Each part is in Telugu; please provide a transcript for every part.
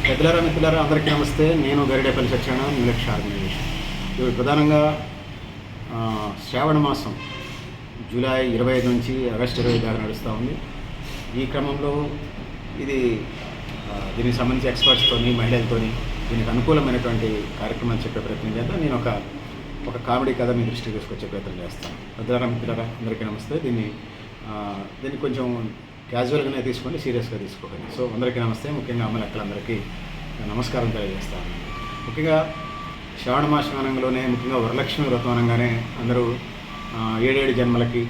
పెద్దలారా మిత్రులారా అందరికీ నమస్తే. నేను గరిడేపల్లి సత్యనారాయణ, మిల్లెట్స్ ఆర్గనైజేషన్. ఇవి ప్రధానంగా శ్రావణ మాసం జూలై 25 నుంచి ఆగస్టు 20 దాకా నడుస్తూ ఉంది. ఈ క్రమంలో ఇది దీనికి సంబంధించి ఎక్స్పర్ట్స్తోని మహిళలతోని దీనికి అనుకూలమైనటువంటి కార్యక్రమాలు చెప్పే ప్రయత్నం చేద్దాం. నేను ఒక కామెడీ కథ మీ దృష్టికి తీసుకొచ్చే ప్రయత్నం చేస్తాను. పెద్దలారా మిత్రులారా అందరికీ నమస్తే. దీన్ని కొంచెం క్యాజువల్గానే తీసుకోండి, సీరియస్గా తీసుకోకండి. సో అందరికీ నమస్తే. ముఖ్యంగా అమ్మ లెక్కలందరికీ నమస్కారం తెలియజేస్తాను. ముఖ్యంగా శ్రావణ మాసంలోనే ముఖ్యంగా వరలక్ష్మి వ్రతం అనగానే అందరూ 7 జన్మలకి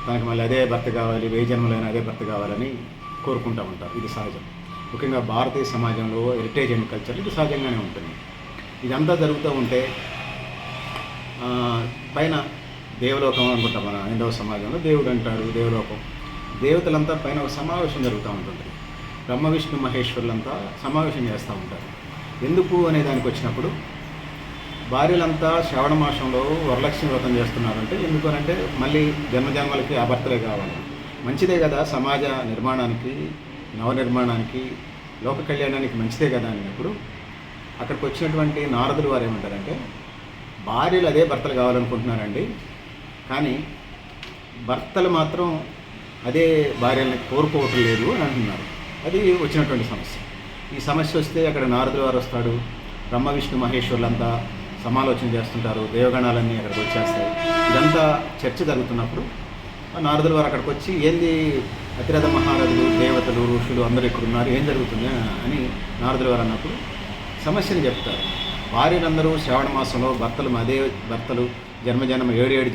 తనకి మళ్ళీ అదే భర్త కావాలి, 1000 జన్మలైనా అదే భర్త కావాలని కోరుకుంటూ ఉంటారు. ఇది సహజం. ముఖ్యంగా భారతీయ సమాజంలో హెరిటేజ్ అండ్ కల్చర్ ఇది సహజంగానే ఉంటుంది. ఇదంతా జరుగుతూ ఉంటే పైన దేవలోకం అనుకుంటాం. మన హైందవ సమాజంలో దేవుడు అంటారు, దేవలోకం. దేవతలంతా పైన ఒక సమావేశం జరుగుతూ ఉంటుంది. బ్రహ్మ విష్ణు మహేశ్వరులంతా సమావేశం చేస్తూ ఉంటారు. ఎందుకు అనే దానికి వచ్చినప్పుడు భార్యలంతా శ్రావణ మాసంలో వరలక్ష్మి వ్రతం చేస్తున్నారంటే ఎందుకు అంటే మళ్ళీ జన్మజన్మలకి ఆ భర్తలే కావాలి. మంచిదే కదా, సమాజ నిర్మాణానికి, నవనిర్మాణానికి, లోక కళ్యాణానికి మంచిదే కదా అన్నప్పుడు అక్కడికి వచ్చినటువంటి నారదులు వారు ఏమంటారంటే భార్యలు అదే భర్తలు కావాలనుకుంటున్నారండి, కానీ భర్తలు మాత్రం అదే భార్యల్ని కోరుకోవటం లేదు అని అంటున్నారు. అది వచ్చినటువంటి సమస్య. ఈ సమస్య వస్తే అక్కడ నారదుల వారు వస్తాడు, బ్రహ్మ విష్ణు మహేశ్వరులంతా సమాలోచన చేస్తుంటారు, దేవగణాలన్నీ అక్కడికి వచ్చేస్తాయి. ఇదంతా చర్చ జరుగుతున్నప్పుడు నారదుల వారు అక్కడికి వచ్చి ఏంది అతిరథ మహారథులు, దేవతలు, ఋషులు అందరూ ఇక్కడ ఉన్నారు, ఏం జరుగుతుంది అని నారదుల వారు అన్నప్పుడు సమస్యని చెప్తారు. భార్యలందరూ శ్రావణ మాసంలో భర్తలు అదే భర్తలు జన్మజన్మ 7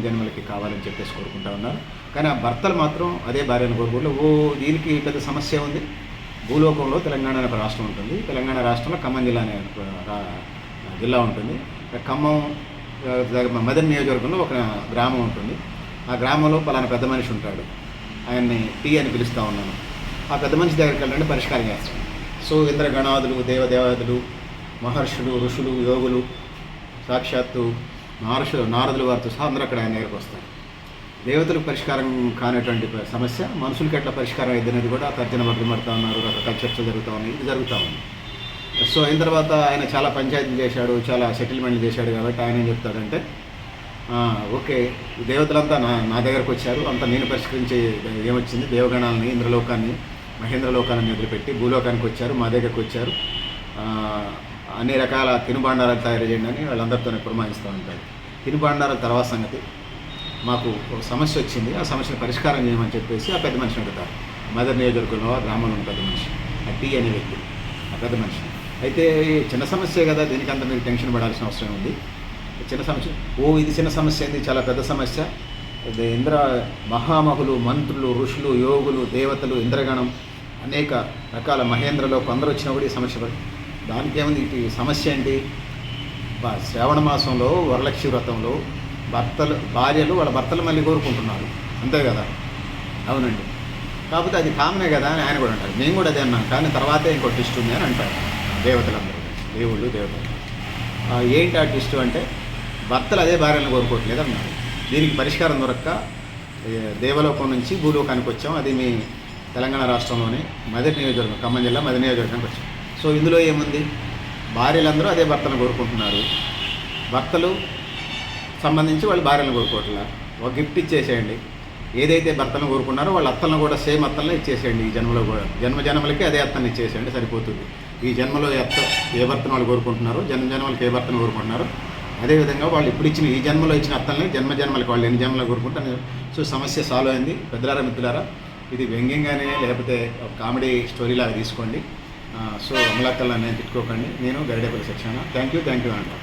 జన్మలకి కావాలని చెప్పేసి కోరుకుంటా ఉన్నారు. కానీ ఆ భర్తలు మాత్రం అదే భార్యను కోరుకుంటూ దీనికి పెద్ద సమస్య ఉంది. భూలోకంలో తెలంగాణ అనే ఒక రాష్ట్రం ఉంటుంది. తెలంగాణ రాష్ట్రంలో ఖమ్మం జిల్లా అనే జిల్లా ఉంటుంది. ఖమ్మం మదన్ నియోజకవర్గంలో ఒక గ్రామం ఉంటుంది. ఆ గ్రామంలో పలానా పెద్ద మనిషి ఉంటాడు, ఆయన్ని టీ అని పిలుస్తూ ఉన్నాను. ఆ పెద్ద మనిషి దగ్గరికి వెళ్ళండి, పరిష్కారం చేస్తాం. సో ఇంద్రగణాదులు, దేవదేవతలు, మహర్షులు, ఋషులు, యోగులు, సాక్షాత్తు నారదుల వారితో సహా అందరూ అక్కడ ఆయన దగ్గరికి వస్తారు. దేవతలకు పరిష్కారం కానిటువంటి సమస్య మనుషులకి ఎట్లా పరిష్కారం అయిందనేది కూడా తర్జన భర్గమడుతూ ఉన్నారు, రకరకాల చర్చలు జరుగుతూ ఉన్నాయి. ఇది జరుగుతూ ఉంది. సో అయిన తర్వాత ఆయన చాలా పంచాయతీలు చేశాడు, చాలా సెటిల్మెంట్లు చేశాడు. కాబట్టి ఆయన ఏం చెప్తాడంటే ఓకే, దేవతలంతా నా దగ్గరకు వచ్చారు, అంతా నేను పరిష్కరించే ఏమొచ్చింది, దేవగణాలని, ఇంద్రలోకాన్ని, మహేంద్రలోకాన్ని వదిలిపెట్టి భూలోకానికి వచ్చారు, మా దగ్గరకు వచ్చారు, అన్ని రకాల తినుబండారాలు తయారు చేయండి అని వాళ్ళందరితోనే పురమాయిస్తూ ఉంటారు. తినుబండారాల తర్వాత సంగతి, మాకు ఒక సమస్య వచ్చింది, ఆ సమస్యను పరిష్కారం చేయమని చెప్పేసి ఆ పెద్ద మనిషిని అడుగుతారు. మదర్ నియోజకవర్గంలో ఆ గ్రామంలో ఉన్న పెద్ద మనిషి, ఆ టీ అనే వ్యక్తి, ఆ పెద్ద మనిషి. అయితే చిన్న సమస్యే కదా, దీనికంత మీరు టెన్షన్ పడాల్సిన అవసరం ఉంది. చిన్న సమస్య, ఇది చిన్న సమస్య ఏంది, చాలా పెద్ద సమస్య. ఇంద్ర మహామహులు, మంత్రులు, ఋషులు, యోగులు, దేవతలు, ఇంద్రగణం, అనేక రకాల మహేంద్రలో కొందరు వచ్చినా కూడా ఈ సమస్య దానికి ఏముంది, ఇటు సమస్య ఏంటి, శ్రావణ మాసంలో వరలక్ష్మి వ్రతంలో భార్యలు వాళ్ళ భర్తలు మళ్ళీ కోరుకుంటున్నారు, అంతే కదా. అవునండి, కాకపోతే అది కామనే కదా అని ఆయన కూడా అంటారు. నేను కూడా అదే అన్నాను, కానీ తర్వాతే ఇంకో ట్విస్ట్ ఉంది అని అంటారు దేవతలందరూ, దేవుళ్ళు, దేవతలు. ఏంటి ఆ ట్విస్ట్ అంటే భర్తలు అదే భార్యలను కోరుకోవట్లేదు అన్నారు. దీనికి పరిష్కారం దొరక్క దేవలోకం నుంచి భూలోకానికి వచ్చాం. అది మీ తెలంగాణ రాష్ట్రంలోని మదర్ నియోజకవర్గం, ఖమ్మం జిల్లా మదర్ నియోజకవర్గానికి వచ్చాం. సో ఇందులో ఏముంది, భార్యలందరూ అదే భర్తను కోరుకుంటున్నారు, భర్తలు సంబంధించి వాళ్ళు భార్యలను కోరుకోవట్లా. ఒక గిఫ్ట్ ఇచ్చేసేయండి, ఏదైతే భర్తను కోరుకున్నారో వాళ్ళ అత్తలను కూడా సేమ్ అత్తలను ఇచ్చేసేయండి. ఈ జన్మలో కూడా జన్మలకి అదే అత్తను ఇచ్చేసేయండి, సరిపోతుంది. ఈ జన్మలో ఏ భర్తను వాళ్ళు కోరుకుంటున్నారో, జన్మలకి ఏ భర్తను కోరుకుంటున్నారో అదేవిధంగా వాళ్ళు ఇప్పుడు ఇచ్చిన ఈ జన్మలో ఇచ్చిన అత్తల్ని జన్మలకి వాళ్ళు ఎన్ని జన్మలు కోరుకుంటారు. సో సమస్య సాల్వ్ అయింది. పెద్దలారా మిత్రులారా, ఇది వ్యంగ్యంగానే లేకపోతే ఒక కామెడీ స్టోరీలాగా తీసుకోండి. సో అమలాక్కల్ని నేను తిట్టుకోకండి. నేను గరిడేపల్లి సత్యనారాయణ. థ్యాంక్ యూ అంటాను.